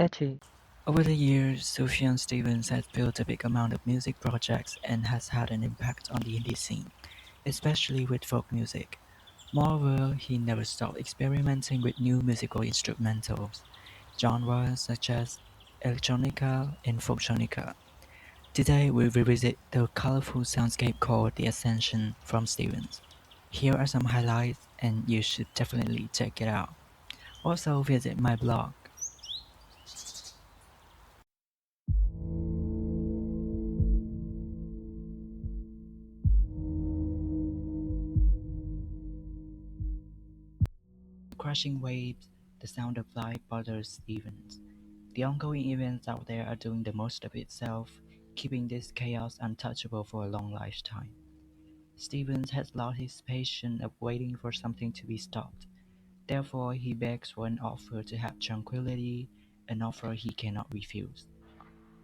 ECTRI. Over the years, Sufjan Stevens has built a big amount of music projects and has had an impact on the indie scene, especially with folk music. Moreover, he never stopped experimenting with new musical instrumentals, genres such as electronica and folktronica. Today, we revisit the colorful soundscape called the Ascension from Stevens. Here are some highlights, and you should definitely check it out. Also, visit my blog. Crashing waves, the sound of life bothers Stevens. The ongoing events out there are doing the most of itself, keeping this chaos untouchable for a long lifetime. Stevens has lost his patience of waiting for something to be stopped. Therefore, he begs for an offer to have tranquility, an offer he cannot refuse.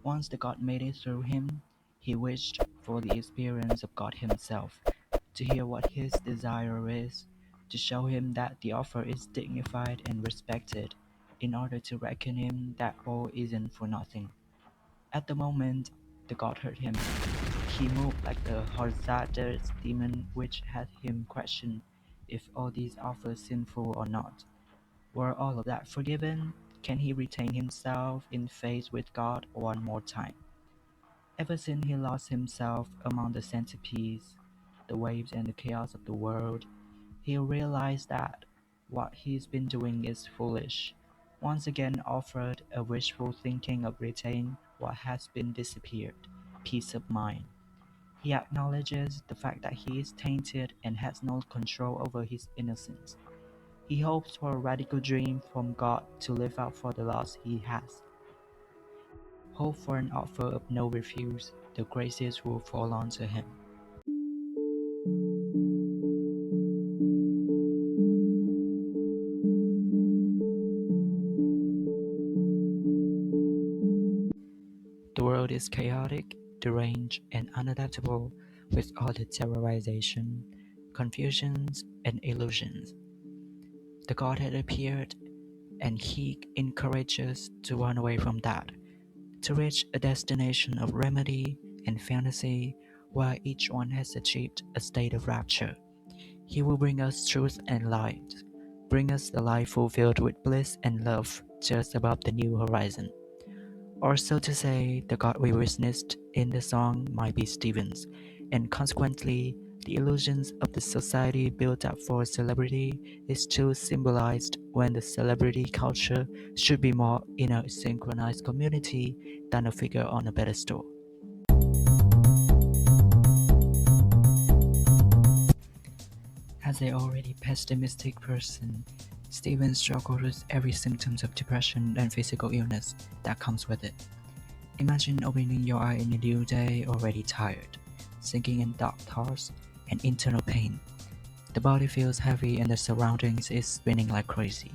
Once the God made it through him, he wished for the experience of God himself, to hear what his desire is, to show him that the offer is dignified and respected, in order to reckon him that all isn't for nothing. At the moment, the God heard him. He moved like the hazardous demon which had him question if all these offers sinful or not. Were all of that forgiven? Can he retain himself in faith with God one more time? Ever since he lost himself among the centipedes, the waves and the chaos of the world, he realized that what he's been doing is foolish. Once again offered a wishful thinking of retaining what has been disappeared, peace of mind. He acknowledges the fact that he is tainted and has no control over his innocence. He hopes for a radical dream from God to live out for the loss he has. Hope for an offer of no refuse, the graces will fall onto him. The world is chaotic, deranged, and unadaptable with all the terrorization, confusions, and illusions. The God had appeared, and he encourages us to run away from that, to reach a destination of remedy and fantasy where each one has achieved a state of rapture. He will bring us truth and light, bring us the life fulfilled with bliss and love just above the new horizon. Or so to say, the God we witnessed in the song might be Stevens, and consequently, the illusions of the society built up for celebrity is too symbolized when the celebrity culture should be more in a synchronized community than a figure on a pedestal. As an already pessimistic person, Stevens struggled with every symptoms of depression and physical illness that comes with it. Imagine opening your eye in a new day already tired, sinking in dark thoughts and internal pain. The body feels heavy and the surroundings is spinning like crazy.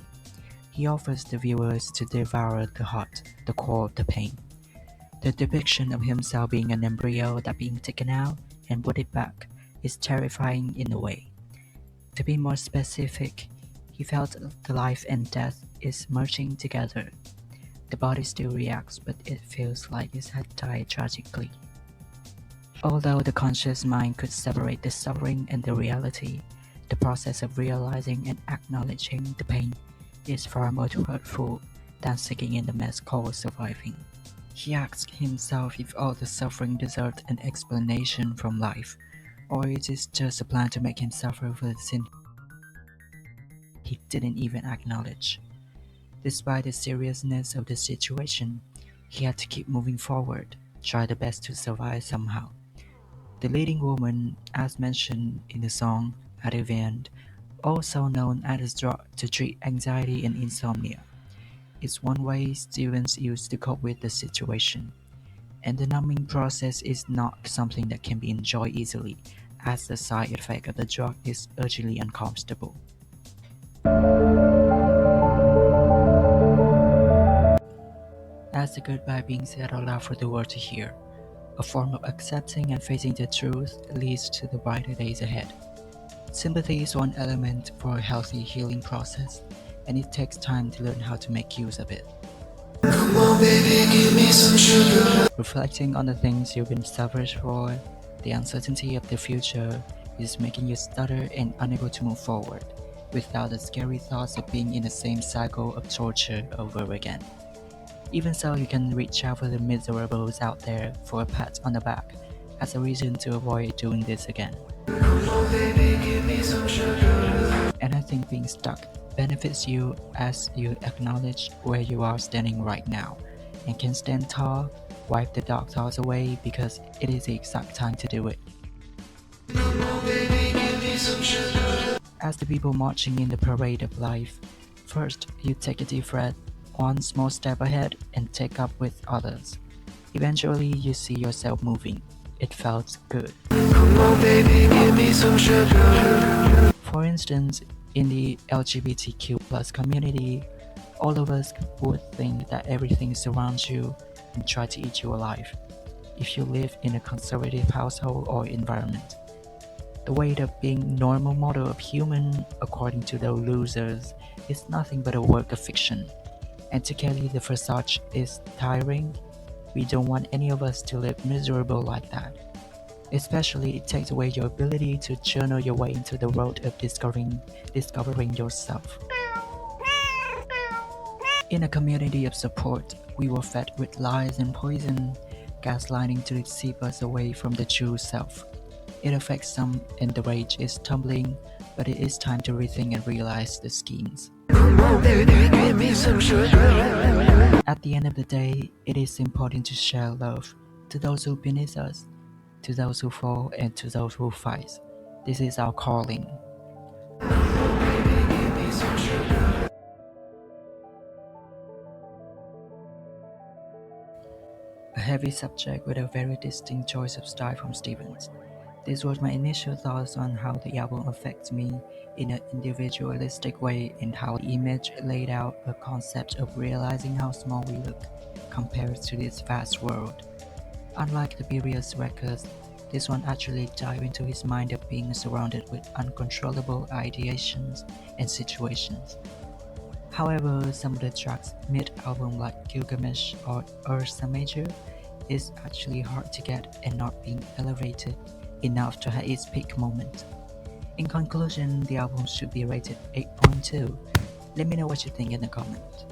He offers the viewers to devour the heart, the core of the pain. The depiction of himself being an embryo that being taken out and put it back is terrifying in a way. To be more specific, he felt the life and death is merging together. The body still reacts, but it feels like it had died tragically. Although the conscious mind could separate the suffering and the reality, the process of realizing and acknowledging the pain is far more hurtful than sinking in the mess called surviving. He asked himself if all the suffering deserved an explanation from life, or it is just a plan to make him suffer for the sin he didn't even acknowledge. Despite the seriousness of the situation, he had to keep moving forward, try the best to survive somehow. The leading woman, as mentioned in the song Ativan, also known as a drug to treat anxiety and insomnia, is one way Stevens used to cope with the situation. And the numbing process is not something that can be enjoyed easily, as the side effect of the drug is urgently uncomfortable. That's the goodbye being said out loud for the world to hear. A form of accepting and facing the truth leads to the brighter days ahead. Sympathy is one element for a healthy healing process, and it takes time to learn how to make use of it. Reflecting on the things you've been suffering for, the uncertainty of the future is making you stutter and unable to move forward, without the scary thoughts of being in the same cycle of torture over again. Even so, you can reach out for the miserables out there for a pat on the back as a reason to avoid doing this again. And I think being stuck benefits you as you acknowledge where you are standing right now and can stand tall, wipe the dark thoughts away because it is the exact time to do it. As the people marching in the parade of life, first you take a deep breath, one small step ahead, and take up with others. Eventually, you see yourself moving. It felt good. For instance, in the LGBTQ+ community, all of us would think that everything surrounds you and try to eat you alive. If you live in a conservative household or environment, the weight of being normal model of human, according to the losers, is nothing but a work of fiction. And to carry the facade is tiring. We don't want any of us to live miserable like that. Especially, it takes away your ability to journey your way into the road of discovering yourself. In a community of support, we were fed with lies and poison, gaslighting to deceive us away from the true self. It affects some and the rage is tumbling, but it is time to rethink and realize the schemes. At the end of the day, it is important to share love to those who beneath us, to those who fall, and to those who fight. This is our calling. A heavy subject with a very distinct choice of style from Stevens. This was my initial thoughts on how the album affects me in an individualistic way and how the image laid out a concept of realizing how small we look compared to this vast world. Unlike the previous records, this one actually dived into his mind of being surrounded with uncontrollable ideations and situations. However, some of the tracks mid-album like Gilgamesh or Ursa Major is actually hard to get and not being elevated enough to have its peak moment. In conclusion, the album should be rated 8.2. Let me know what you think in the comments.